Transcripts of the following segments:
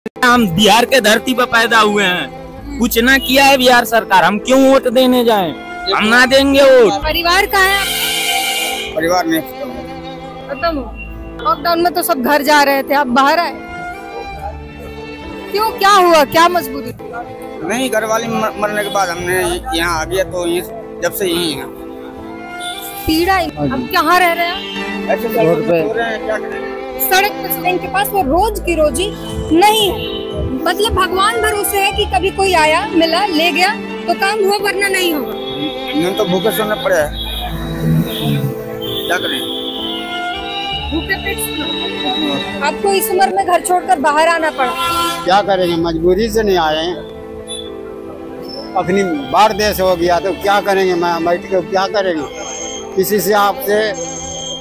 हम बिहार के धरती पर पैदा हुए हैं, कुछ ना किया है बिहार सरकार, हम क्यों वोट देने जाएं? हम ना देंगे वोट। परिवार कहाँ है? परिवार नहीं खत्म हो। लॉकडाउन में तो सब घर जा रहे थे, आप बाहर आए क्यों? क्या हुआ, क्या मजबूरी? नहीं, घर वाली मरने के बाद हमने यहाँ आ गया, तो जब से यही है। पीड़ा। अब कहाँ रह रहे हैं? ऐसे रोड पे क्या करें? सड़क पर इनके पास वो रोज की रोजी नहीं है, मतलब भगवान भरोसे है कि कभी कोई आया मिला ले गया तो काम हुआ, वरना नहीं होगा। नहीं तो भूखे सोना पड़े है, क्या करें? भूखे पेट सोना। आपको इस उम्र में घर छोड़कर बाहर आना पड़ा। क्या करेंगे, मजबूरी से नहीं आए हैं। अपनी बाहर देश हो गया तो क्या करेंगे, बैठ के क्या करेंगे? किसी से आपसे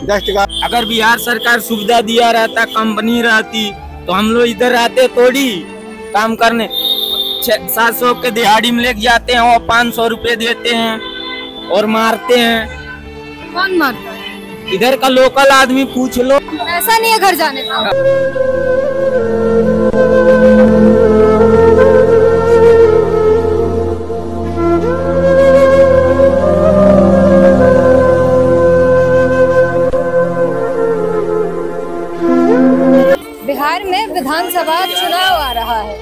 10 टका। अगर बिहार सरकार सुविधा दिया रहता, कंपनी रहती, तो हम लोग इधर आते थोड़ी काम करने। 700 के दिहाड़ी में लेके जाते हैं और 500 रुपए देते हैं और मारते हैं। कौन मारता है? इधर का लोकल आदमी पूछ लो। ऐसा नहीं है घर जाने का। बिहार में विधानसभा चुनाव आ रहा है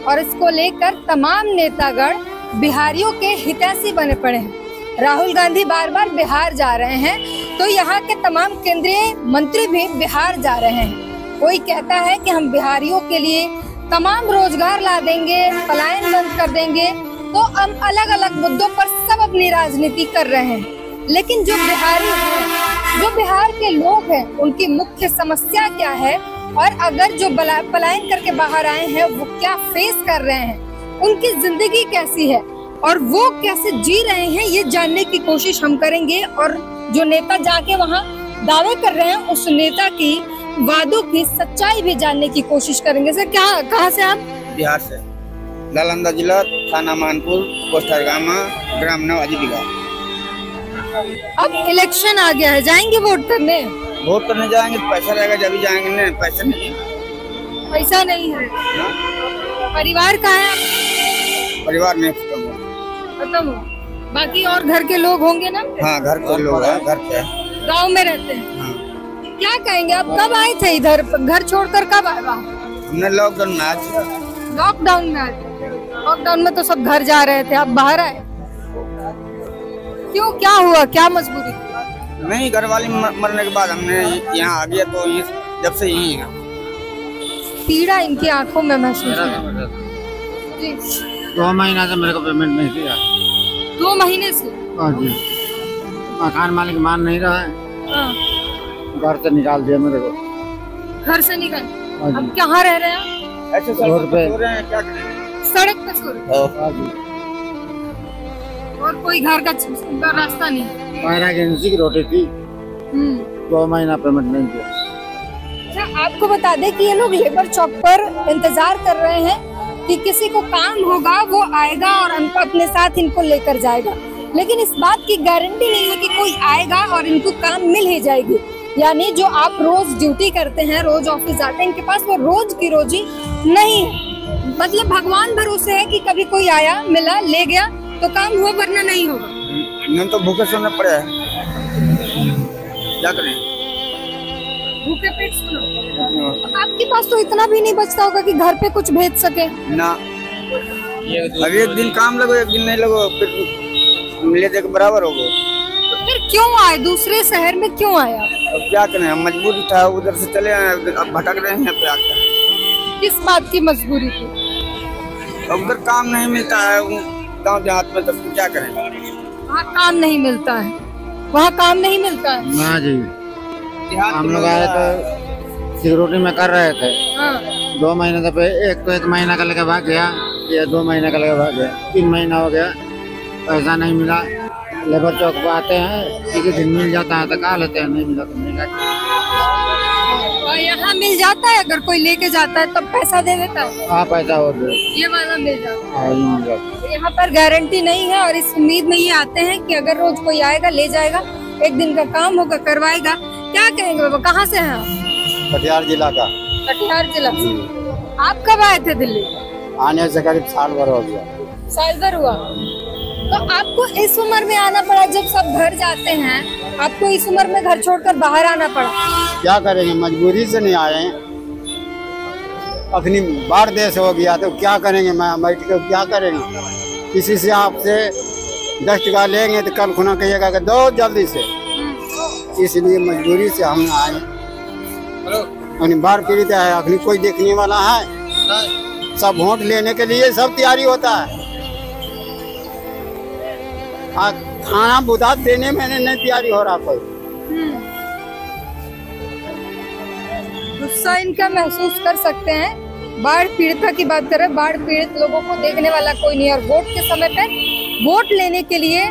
और इसको लेकर तमाम नेतागण बिहारियों के हितैषी बने पड़े हैं। राहुल गांधी बार बार बिहार जा रहे हैं, तो यहाँ के तमाम केंद्रीय मंत्री भी बिहार जा रहे हैं। कोई कहता है कि हम बिहारियों के लिए तमाम रोजगार ला देंगे, पलायन बंद कर देंगे, तो हम अलग अलग मुद्दों पर सब अपनी राजनीति कर रहे हैं। लेकिन जो बिहारी हैं, जो बिहार के लोग हैं, उनकी मुख्य समस्या क्या है, और अगर जो पलायन करके बाहर आए हैं वो क्या फेस कर रहे हैं, उनकी जिंदगी कैसी है और वो कैसे जी रहे हैं, ये जानने की कोशिश हम करेंगे। और जो नेता जाके वहाँ दावे कर रहे हैं, उस नेता की वादों की सच्चाई भी जानने की कोशिश करेंगे। सर, क्या, कहाँ से आप? बिहार से, नालंदा जिला, थाना मानपुर, पोस्ट हरगामा, ग्राम नवाजी बिहार। अब इलेक्शन आ गया है, जाएंगे वोट करने? वोट करने जाएंगे तो पैसा रहेगा, जब भी जाएंगे। नहीं, पैसा नहीं है। पैसा नहीं है। परिवार कहाँ है? परिवार नहीं खत्म हो। बाकी और घर के लोग होंगे ना? हाँ, घर के लोग हैं, घर पे गांव में रहते हैं। हाँ। क्या कहेंगे, आप कब आए थे इधर? घर छोड़कर कब आए? हमने लॉकडाउन में आए। लॉकडाउन में आए थे। लॉकडाउन में तो सब घर जा रहे थे, आप बाहर आए क्यों? क्या हुआ, क्या मजबूरी? नहीं, घर वाली मरने के बाद हमने यहाँ आ गया, तो जब से यही है। पीड़ा इनकी आंखों में महसूस जी। 2 महीना से मेरे को पेमेंट नहीं किया। 2 महीने से? हाँ जी। मकान मालिक मान नहीं रहा है। हाँ। घर से निकाल दिया मेरे को। घर से निकाल? हाँ जी। अब कहाँ रह रहे हैं? ऐसे रोड पे। क्या करें? सड़क पे सो रहे? हाँ जी। और कोई घर का रास्ता नहीं? एजेंसी की रोटी थी। 2 महीना पेमेंट नहीं किया। अच्छा, आपको बता दें कि ये लोग लेबर चौक पर इंतजार कर रहे हैं कि किसी को काम होगा, वो आएगा और हमको अपने साथ इनको लेकर जाएगा। लेकिन इस बात की गारंटी नहीं है कि कोई आएगा और इनको काम मिल ही जाएगी। यानी जो आप रोज ड्यूटी करते हैं, रोज ऑफिस जाते हैं, इनके पास वो रोज की रोजी नहीं है, मतलब भगवान भरोसे है कि कभी कोई आया मिला ले गया तो काम हुआ, वरना नहीं होगा। नहीं तो भूखे सोना पड़े है, क्या करें? भूखे पेट सोना। आपके पास तो इतना भी नहीं बचता होगा कि घर पे कुछ भेज सके ना। अब एक दिन काम लगो, एक दिन नहीं लगो, फिर ले दे के बराबर हो गो। तो फिर क्यों आए? दूसरे शहर में क्यों आया? अब क्या करें, हम मजबूरी था, उधर से चले आए, अब भटक रहे हैं यहाँ पे आकर। किस बात की मजबूरी थी? उधर काम नहीं मिलता है गाँव देहात में, तब क्या करें? वहाँ काम नहीं मिलता है? वहाँ काम नहीं मिलता है? हाँ जी। हम लोग आए तो सिक्योरिटी में कर रहे थे। हाँ। 2 महीने से एक 1 महीना का लेके भाग गया, ये 2 महीने का लेके भाग गया, 3 महीना हो गया, पैसा नहीं मिला। लेबर चौक पे आते हैं, किसी दिन मिल जाता है तो खा लेते हैं, नहीं मिला तो नहीं खाते। और यहाँ मिल जाता है, अगर कोई लेके जाता है तब पैसा दे देता है? हाँ, पैसा हो दे, ये वाला मिल जाता है। हाँ, ये मिल जाता है। यहाँ पर गारंटी नहीं है और इस उम्मीद में ये आते हैं कि अगर रोज कोई आएगा ले जाएगा, एक दिन का काम होगा करवाएगा। क्या कहेंगे बाबा, कहाँ से हैं आप? कटिहार जिला का। कटिहार जिला से। आप कब आए थे दिल्ली? आने से करीब साल भर हो गया। साल भर हुआ। तो आपको इस उम्र में आना पड़ा, जब सब घर जाते हैं, आपको इस उम्र में घर छोड़कर बाहर आना पड़ा? क्या करेंगे, मजबूरी से नहीं आए हैं। अपनी बाहर देश हो गया तो क्या करेंगे, मैं बैठ के क्या करेंगे। किसी से आपसे 10 टका लेंगे तो कल खुना कहिएगा कि दो जल्दी से, इसलिए मजबूरी से हम आए। अपनी बाहर पीड़ित है, अपनी कोई देखने वाला है, सब वोट लेने के लिए सब तैयारी होता है। खाना बुधा देने में नहीं तैयारी हो रहा कोई। गुस्सा इनका महसूस कर सकते हैं। बाढ़ पीड़िता की बात करें, बाढ़ पीड़ित लोगों को देखने वाला कोई नहीं, और वोट के समय पे वोट लेने के लिए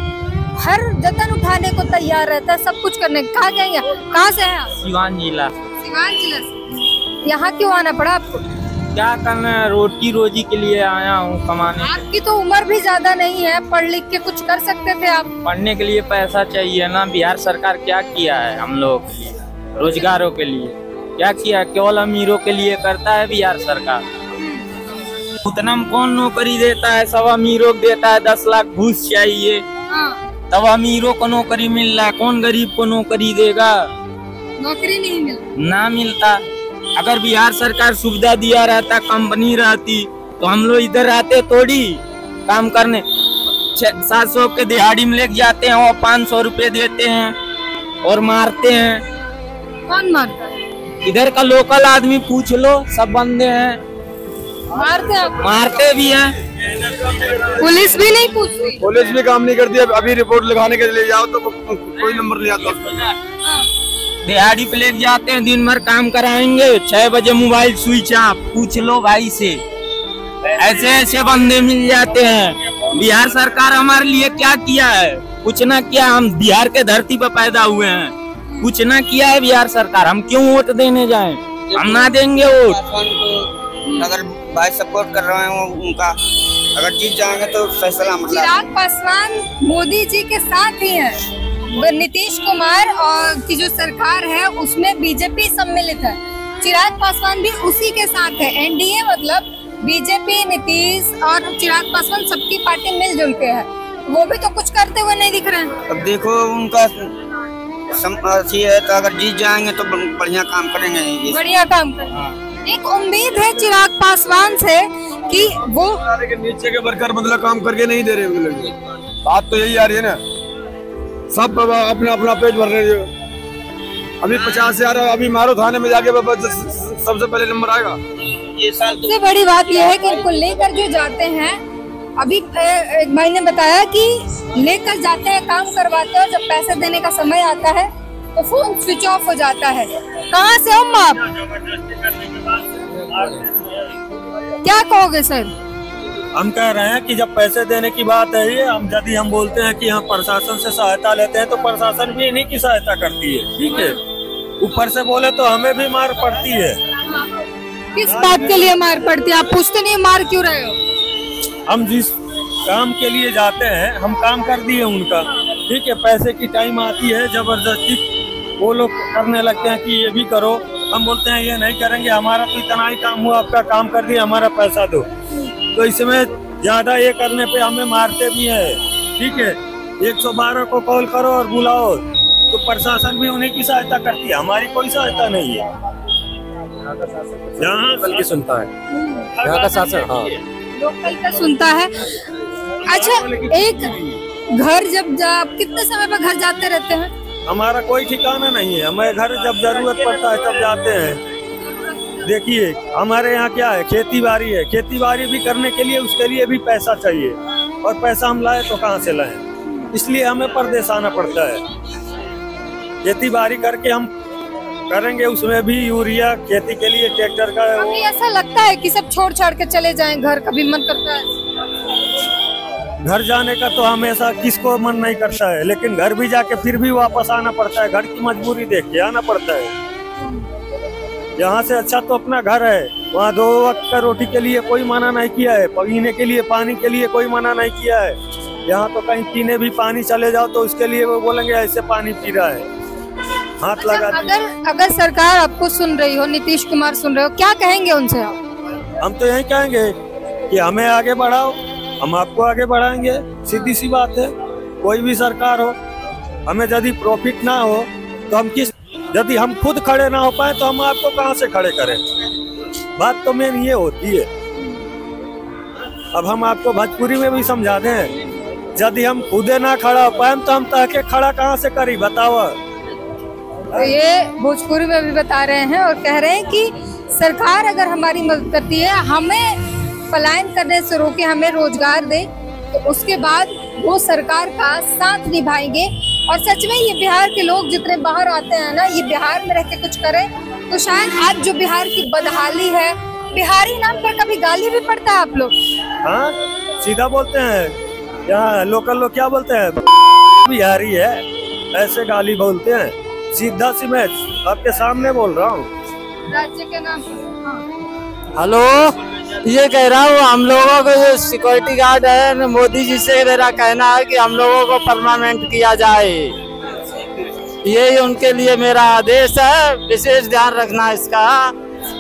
हर जतन उठाने को तैयार रहता है, सब कुछ करने। कहाँ जाएंगे, कहाँ से हैं आप? सिवान जिला। सिवान जिला से। यहाँ क्यों आना पड़ा आपको? क्या करना है, रोटी रोजी के लिए आया हूँ कमाने। आपकी तो उम्र भी ज्यादा नहीं है, पढ़ लिख के कुछ कर सकते थे आप। पढ़ने के लिए पैसा चाहिए ना। बिहार सरकार क्या किया है हम लोगों के लिए, रोजगारों के लिए क्या किया? केवल अमीरों के लिए करता है बिहार सरकार। उतना में कौन नौकरी देता है, सब अमीरों को देता है। 10 लाख घूस चाहिए तब अमीरों को नौकरी मिल रहा है, कौन गरीब को नौकरी देगा? नौकरी नहीं मिल ना मिलता। अगर बिहार सरकार सुविधा दिया रहता, कंपनी रहती, तो हम लोग इधर आते थोड़ी काम करने। 700 के दिहाड़ी में लेके जाते हैं और 500 रुपए देते हैं और मारते हैं। कौन मारता है? इधर का लोकल आदमी पूछ लो, सब बंदे हैं, मारते हैं। मारते भी हैं। पुलिस भी नहीं पूछती, पुलिस भी काम नहीं करती। अभी रिपोर्ट लगाने के लिए जाओ तो कोई नंबर नहीं आता। दिहाड़ी पे लेके जाते हैं, दिन भर काम कराएंगे, 6 बजे मोबाइल स्विच ऑफ। पूछ लो भाई से, ऐसे ऐसे बंदे मिल जाते हैं। बिहार सरकार हमारे लिए क्या किया है? कुछ ना किया। हम बिहार के धरती पर पैदा हुए हैं, कुछ ना किया है बिहार सरकार। हम क्यों वोट देने जाएं? हम ना देंगे वोट। अगर भाई सपोर्ट कर रहे हैं उनका, अगर जीत जाएंगे तो फैसला मतलब। चिराग पासवान मोदी जी के साथ ही है। नीतीश कुमार और की जो सरकार है उसमें बीजेपी सम्मिलित है, चिराग पासवान भी उसी के साथ है। एनडीए मतलब बीजेपी, नीतीश और चिराग पासवान, सबकी पार्टी मिलजुल के है। वो भी तो कुछ करते हुए नहीं दिख रहे हैं। अब देखो उनका अच्छी है, तो अगर जीत जाएंगे तो बढ़िया काम करेंगे, बढ़िया काम करेंगे। एक उम्मीद है चिराग पासवान से कि वो नीचे के वर्कर मतलब काम करके नहीं दे रहे। बात तो यही आ रही है ना, सब अपना अपना पेट भर रहे हैं। अभी 50 से आ रहा, अभी मारो थाने में जाके सबसे पहले नंबर आएगा। ये साल सबसे बड़ी बात यह है कि इनको लेकर जो जाते हैं, अभी एक भाई ने बताया कि लेकर जाते हैं, काम करवाते हैं, और जब पैसे देने का समय आता है तो फोन स्विच ऑफ हो जाता है। कहाँ से हो आप? क्या कहोगे सर? हम कह रहे हैं कि जब पैसे देने की बात है, ये यदि हम बोलते हैं कि हम प्रशासन से सहायता लेते हैं तो प्रशासन भी इन्हीं की सहायता करती है, ठीक है। ऊपर से बोले तो हमें भी मार पड़ती है। किस बात के लिए मार पड़ती है? आप पूछते नहीं मार क्यों रहे हो? हम जिस काम के लिए जाते हैं, हम काम कर दिए उनका, ठीक है। पैसे की टाइम आती है, जबरदस्ती वो लोग करने लगते हैं कि ये भी करो। हम बोलते हैं ये नहीं करेंगे, हमारा तो इतना ही काम हुआ, आपका काम कर दिया, हमारा पैसा दो। तो इसमें ज्यादा ये करने पे हमें मारते भी हैं, ठीक है। 112 को कॉल करो और बुलाओ तो प्रशासन भी उन्हीं की सहायता करती है, हमारी कोई सहायता नहीं है। यहाँ की सुनता है, यहाँ का शासन, हाँ, लोकल का सुनता है। अच्छा, एक घर जब आप कितने समय पर घर जाते रहते हैं? हमारा कोई ठिकाना नहीं है, हमें घर जब जरूरत पड़ता है तब जाते हैं। देखिए हमारे यहाँ क्या है, खेती बाड़ी है, खेती बाड़ी भी करने के लिए उसके लिए भी पैसा चाहिए, और पैसा हम लाए तो कहाँ से लाएं, इसलिए हमें परदेश आना पड़ता है। खेती बाड़ी करके हम करेंगे, उसमें भी यूरिया, खेती के लिए ट्रैक्टर का। कभी ऐसा लगता है कि सब छोड़ छाड़ के चले जाएं घर? कभी मन करता है घर जाने का? तो हमेशा किसको मन नहीं करता है, लेकिन घर भी जाके फिर भी वापस आना पड़ता है, घर की मजबूरी देख के आना पड़ता है। यहाँ से अच्छा तो अपना घर है, वहाँ 2 वक्त का रोटी के लिए कोई मना नहीं किया है, पीने के लिए पानी के लिए कोई मना नहीं किया है। यहाँ तो कहीं पीने भी पानी चले जाओ तो उसके लिए वो बोलेंगे ऐसे पानी पी रहा है, हाथ लगा। अगर सरकार आपको सुन रही हो, नीतीश कुमार सुन रहे हो, क्या कहेंगे उनसे आप? हम तो यही कहेंगे कि हमें आगे बढ़ाओ, हम आपको आगे बढ़ाएंगे। सीधी सी बात है, कोई भी सरकार हो, हमें यदि प्रॉफिट ना हो तो हम यदि हम खुद खड़े ना हो पाए तो हम आपको कहाँ से खड़े करें। बात तो मेन ये होती है। अब हम आपको भोजपुरी में भी समझा दें, यदि हम खुदे ना खड़ा हो पाए तो हम ताके खड़ा कहाँ से करी, बताओ। तो ये भोजपुरी में भी बता रहे हैं और कह रहे हैं कि सरकार अगर हमारी मदद करती है, हमें पलायन करने से रोके, हमें रोजगार दे, तो उसके बाद वो सरकार का साथ निभाएंगे। और सच में ये बिहार के लोग जितने बाहर आते हैं ना, ये बिहार में रह के कुछ करें तो शायद आज जो बिहार की बदहाली है, बिहारी नाम पर कभी गाली भी पड़ता है आप लोग। हाँ, सीधा बोलते हैं, यहाँ लोकल लोग क्या बोलते हैं, बिहारी है, ऐसे गाली बोलते हैं। सीधा सी मैं आपके सामने बोल रहा हूँ। राज्य के नाम हेलो, ये कह रहा हूँ, हम लोगों को जो सिक्योरिटी गार्ड है, मोदी जी से मेरा कहना है कि हम लोगों को परमानेंट किया जाए। यही उनके लिए मेरा आदेश है, विशेष ध्यान रखना इसका,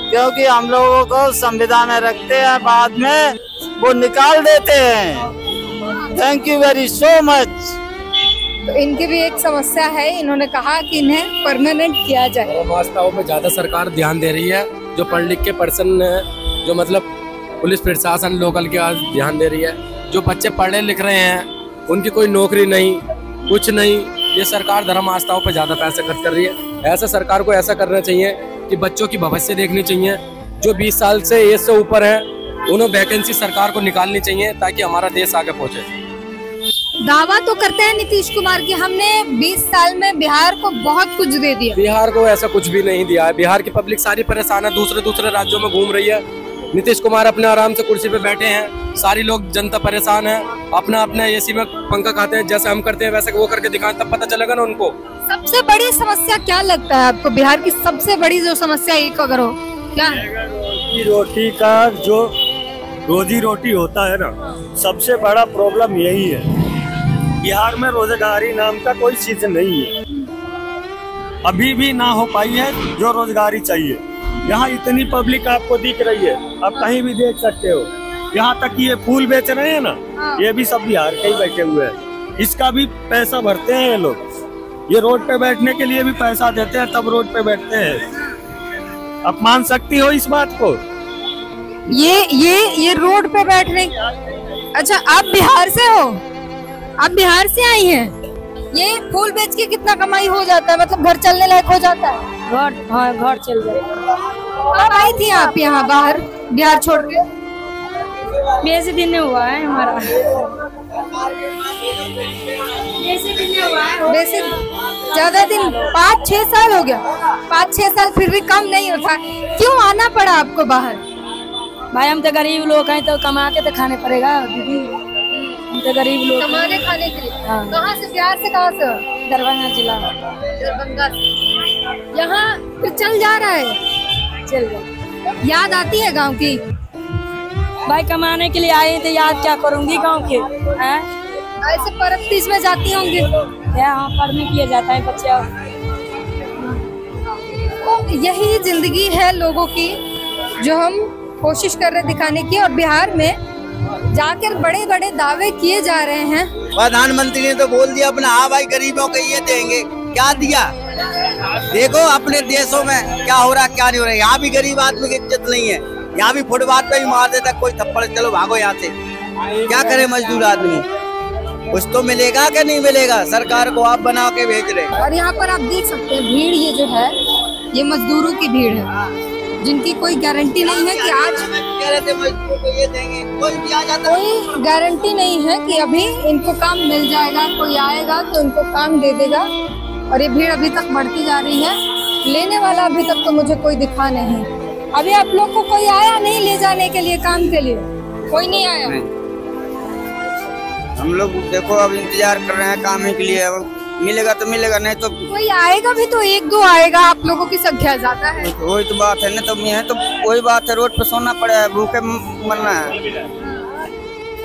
क्योंकि हम लोगों को संविदा में रखते हैं, बाद में वो निकाल देते हैं। Thank you very so much. तो इनकी भी एक समस्या है, इन्होंने कहा कि इन्हें परमानेंट किया जाए। वास्तव में ज्यादा सरकार ध्यान दे रही है, जो पढ़ लिख के पर्सन है, जो मतलब पुलिस प्रशासन लोकल के आज ध्यान दे रही है। जो बच्चे पढ़े लिख रहे हैं उनकी कोई नौकरी नहीं, कुछ नहीं, ये सरकार धर्म आस्थाओं पर ज्यादा पैसे खर्च कर रही है। ऐसा सरकार को ऐसा करना चाहिए कि बच्चों की भविष्य देखनी चाहिए। जो 20 साल से एज से ऊपर है उन्हें वैकेंसी सरकार को निकालनी चाहिए ताकि हमारा देश आगे पहुंचे। दावा तो करते हैं नीतीश कुमार की हमने 20 साल में बिहार को बहुत कुछ दे दिया। बिहार को ऐसा कुछ भी नहीं दिया है। बिहार की पब्लिक सारी परेशान है, दूसरे राज्यों में घूम रही है। नीतीश कुमार अपने आराम से कुर्सी पे बैठे हैं, सारी लोग जनता परेशान है, अपना अपना एसी में पंखा खाते हैं, जैसे हम करते हैं वैसे वो करके दिखाएं, तब पता चलेगा ना उनको। सबसे बड़ी समस्या क्या लगता है आपको, बिहार की सबसे बड़ी जो समस्या एक अगर हो क्या? रोटी का जो रोजी रोटी होता है ना, सबसे बड़ा प्रॉब्लम यही है। बिहार में रोजगारी नाम का कोई चीज नहीं है, अभी भी ना हो पाई है जो रोजगारी चाहिए। यहाँ इतनी पब्लिक आपको दिख रही है, आप कहीं भी देख सकते हो। यहाँ तक कि ये फूल बेच रहे हैं ना, ये भी सब बिहार के ही बैठे हुए हैं। इसका भी पैसा भरते हैं ये लोग। ये रोड पे बैठने के लिए भी पैसा देते हैं, तब रोड पे बैठते हैं। आप मान सकती हो इस बात को? ये रोड पे बैठ रहे। अच्छा, आप बिहार से हो? आप बिहार से आई हैं? ये फूल बेच के कितना कमाई हो जाता है, मतलब घर चलने लायक हो जाता है? घर चल जाता। कब आई थी आप यहाँ बाहर बिहार छोड़ के? बेसी दिन हुआ है हमारा। वैसे ज्यादा दिन, 5-6 साल हो गया। 5-6 साल फिर भी कम नहीं होता। क्यों आना पड़ा आपको बाहर? भाई हम तो गरीब लोग हैं, तो कमा के तो खाने पड़ेगा दीदी। हम तो गरीब लोग कमा के खाने के लिए। हाँ। कहाँ से, बिहार से कहाँ से? दरभंगा जिला। दरभंगा से। यहाँ फिर चल जा रहा है? चल जाए। याद आती है गांव की? भाई कमाने के लिए आए तो याद क्या करूंगी गांव के हैं? ऐसे परस्तीस में जाती होंगी? यहाँ पढ़ने के लिए जाता है बच्चा। तो यही जिंदगी है लोगों की, जो हम कोशिश कर रहे दिखाने की। और बिहार में जाकर बड़े बड़े दावे किए जा रहे हैं। प्रधानमंत्री ने तो बोल दिया अपना, हाँ भाई गरीबों को ये देंगे। क्या दिया? देखो अपने देशों में क्या हो रहा क्या नहीं हो रहा। यहाँ भी गरीब आदमी की इज्जत नहीं है, यहाँ भी फुटपाथ पे ही मार देता कोई थप्पड़, चलो भागो यहाँ से। क्या करे मजदूर आदमी? कुछ तो मिलेगा कि नहीं मिलेगा? सरकार को आप बना के भेज रहे। और यहाँ पर आप देख सकते हैं भीड़, ये जो है ये मजदूरों की भीड़ है, जिनकी कोई गारंटी नहीं है कि आज कह रहे थे मजदूर को ये देंगे, कोई भी आ जाता। कोई गारंटी नहीं है कि अभी इनको काम मिल जाएगा, कोई आएगा तो इनको काम दे देगा। और ये भीड़ अभी तक बढ़ती जा रही है। लेने वाला अभी तक तो मुझे कोई दिखा नहीं। अभी आप लोग को कोई आया नहीं ले जाने के लिए, काम के लिए कोई नहीं आया? हम लोग देखो अब इंतजार कर रहे हैं काम के लिए, मिलेगा तो मिलेगा, नहीं तो कोई आएगा भी तो 1-2 आएगा। आप लोगों की संख्या ज्यादा है। वही तो बात है ना, तो मैं तो वही बात है, रोड पे सोना पड़ा है, भूखे मरना है।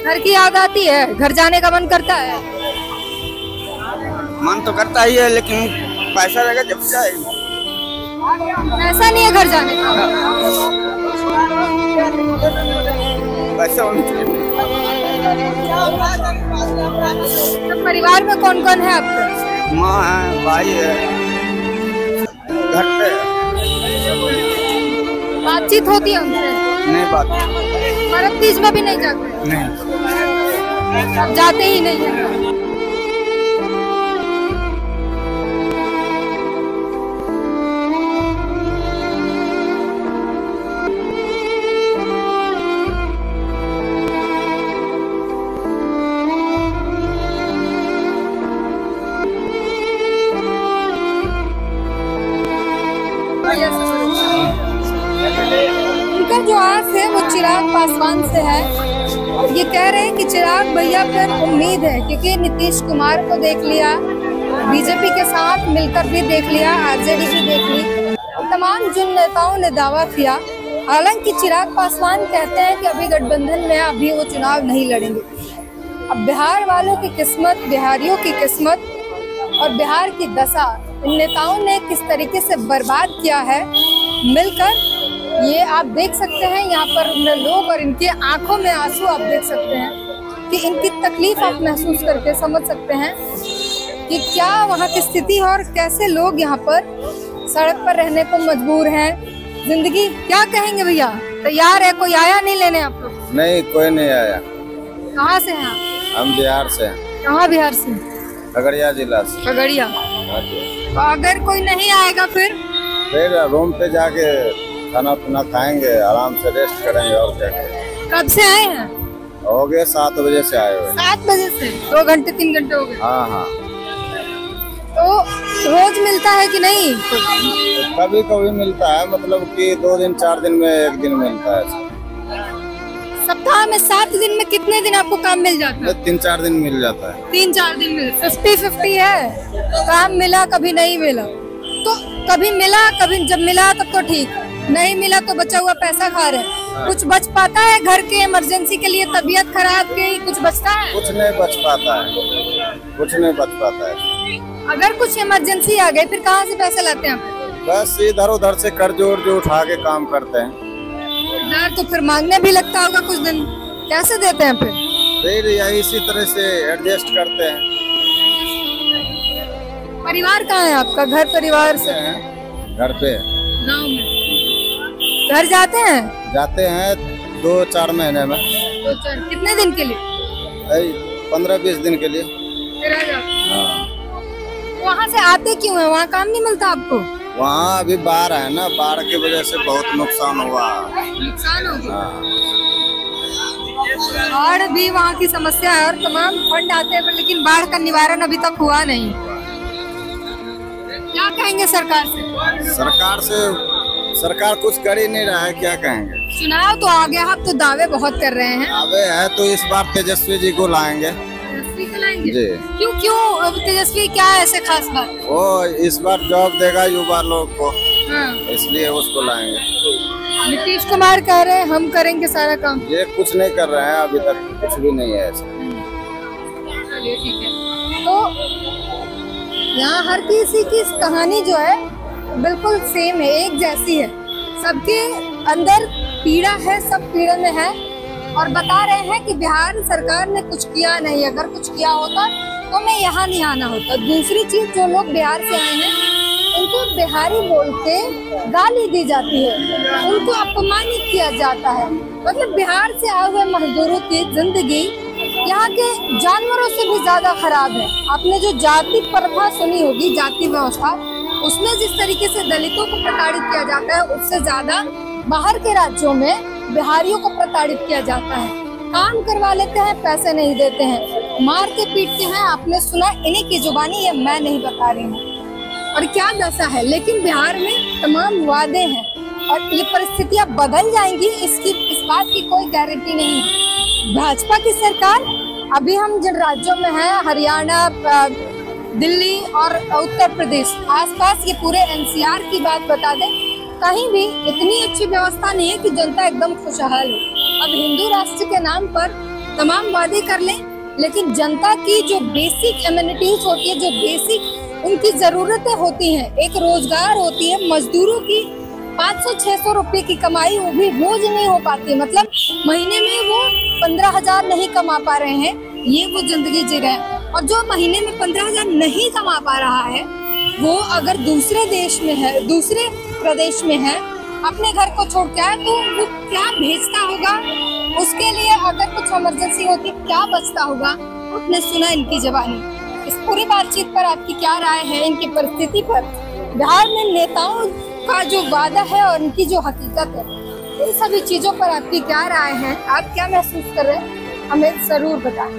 घर की याद आती है, घर जाने का मन करता है? मन तो करता ही है, लेकिन पैसा रहेगा जब जाए। ऐसा नहीं है घर जाने का। पैसा होना चाहिए। तो परिवार में कौन कौन है आपका? माँ है, भाई है, घर पे बातचीत होती है उनसे? नहीं बात पर्व तीज में भी नहीं जाते? नहीं, आप जाते ही नहीं हैं? उनका जो आस है वो चिराग पासवान से है। ये कह रहे हैं कि चिराग भैया पर उम्मीद है, क्योंकि नीतीश कुमार को देख लिया, बीजेपी के साथ मिलकर भी देख लिया, आरजेडी भी देख ली, तमाम जिन नेताओं ने दावा किया। हालांकि चिराग पासवान कहते हैं कि अभी गठबंधन में अभी वो चुनाव नहीं लड़ेंगे। अब बिहार वालों की किस्मत, बिहारियों की किस्मत और बिहार की दशा इन नेताओं ने किस तरीके से बर्बाद किया है मिलकर, ये आप देख सकते हैं। यहाँ पर लोग और इनके आंखों में आंसू आप देख सकते हैं कि इनकी तकलीफ आप महसूस करके समझ सकते हैं कि क्या वहाँ की स्थिति है और कैसे लोग यहाँ पर सड़क पर रहने को मजबूर हैं। जिंदगी क्या कहेंगे भैया, तैयार है? कोई आया नहीं लेने आपको? नहीं, कोई नहीं आया। कहाँ से हैं? हम बिहार से हैं। कहाँ बिहार से? खगड़िया जिला से। खगड़िया। तो अगर कोई नहीं आएगा फिर रूम पे जाके खाना पीना खाएंगे, आराम से रेस्ट करेंगे और क्या करेंगे। कब से आए हैं? हो गए 7 बजे से आए हुए। 7 बजे से 2 घंटे 3 घंटे हो गए? हाँ हाँ। तो रोज मिलता है कि नहीं? कभी कभी मिलता है, मतलब कि 2 दिन 4 दिन में 1 दिन मिलता है। सप्ताह में 7 दिन में कितने दिन आपको काम मिल जाता है? 3-4 दिन मिल जाता है। 3-4 दिन में 50-50 है, काम मिला कभी नहीं मिला। तो कभी मिला, कभी जब मिला तब तो ठीक, नहीं मिला तो बचा हुआ पैसा खा रहे हैं। कुछ बच पाता है घर के इमरजेंसी के लिए? तबीयत खराब के कुछ बचता है? कुछ नहीं बच पाता है, कुछ नहीं बच पाता है। अगर कुछ इमरजेंसी आ गई फिर कहाँ से पैसे लाते हैं आप? बस इधर उधर से कर्ज वर्ज उठा के काम करते हैं। यार तो फिर मांगने भी लगता होगा कुछ दिन, कैसे देते हैं फिर यही इसी तरह से एडजस्ट करते हैं। परिवार कहाँ है आपका? घर परिवार से? घर पे, गाँव में। घर जाते हैं? जाते हैं 2-4 महीने में। 2-4 कितने दिन के लिए? 15-20 दिन के लिए। फिर आ जाते हैं। हाँ। वहाँ से आते क्यों है? वहाँ काम नहीं मिलता आपको? वहाँ अभी बाढ़ है ना, बाढ़ की वजह से बहुत नुकसान हुआ। नुकसान हो गया? बाढ़ भी वहाँ की समस्या है और तमाम फंड आते हैं, लेकिन बाढ़ का निवारण अभी तक हुआ नहीं। क्या कहेंगे सरकार से? सरकार कुछ कर ही नहीं रहा है, क्या कहेंगे। चुनाव तो आ गया, आप तो दावे बहुत कर रहे हैं। दावे है तो इस बार तेजस्वी जी को लाएंगे। जी। क्यों तेजस्वी, क्या है ऐसे खास बात? वो इस बार जॉब देगा युवा लोग को। हाँ। इसलिए उसको लाएंगे। नीतीश कुमार कह रहे हैं हम करेंगे सारा काम। ये कुछ नहीं कर रहे हैं, अभी तक कुछ भी नहीं है ऐसा। ठीक है। तो यहाँ हर किसी की कहानी जो है बिल्कुल सेम है, एक जैसी है। सबके अंदर पीड़ा है, सब पीड़ा में है और बता रहे हैं कि बिहार सरकार ने कुछ किया नहीं। अगर कुछ किया होता तो मैं यहाँ नहीं आना होता। दूसरी चीज, जो लोग बिहार से आए हैं उनको बिहारी बोल के गाली दी जाती है, उनको अपमानित किया जाता है। मतलब बिहार से आए हुए मजदूरों की जिंदगी यहाँ के जानवरों से भी ज्यादा खराब है। आपने जो जाति प्रथा सुनी होगी, जाति व्यवस्था, उसमें जिस तरीके से दलितों को प्रताड़ित किया जाता है, उससे ज्यादा बाहर के राज्यों में बिहारियों को प्रताड़ित किया जाता है। काम करवा लेते हैं, पैसे नहीं देते हैं, मारते पीटते हैं। आपने सुना, इन्हीं की जुबानी, ये मैं नहीं बता रही हूँ। और क्या दशा है। लेकिन बिहार में तमाम वादे हैं और ये परिस्थितियां बदल जाएंगी, इस बात की कोई गारंटी नहीं है। भाजपा की सरकार, अभी हम जिन राज्यों में हैं, हरियाणा, दिल्ली और उत्तर प्रदेश, आसपास ये पूरे एनसीआर की बात बता दें, कहीं भी इतनी अच्छी व्यवस्था नहीं है कि जनता एकदम खुशहाल हो। अब हिंदू राष्ट्र के नाम पर तमाम वादे कर लें, लेकिन जनता की जो बेसिक एमिनिटीज होती है, जो बेसिक उनकी जरूरतें होती हैं, एक रोजगार होती है, मजदूरों की 500-600 रुपए की कमाई वो भी रोज नहीं हो पाती, मतलब महीने में वो 15,000 नहीं कमा पा रहे हैं, ये वो जिंदगी जी रहे हैं। और जो महीने में 15,000 नहीं कमा पा रहा है वो अगर दूसरे देश में है, दूसरे प्रदेश में है, अपने घर को छोड़ के आए तो वो क्या भेजता होगा, उसके लिए अगर कुछ इमरजेंसी होती क्या बचता होगा। आपने सुना इनकी जबानी। इस पूरी बातचीत पर आपकी क्या राय है, इनकी परिस्थिति पर, बिहार में नेताओं का जो वादा है और इनकी जो हकीकत है, इन सभी चीजों पर आपकी क्या राय है, आप क्या महसूस कर रहे हैं, हमें जरूर बताएं।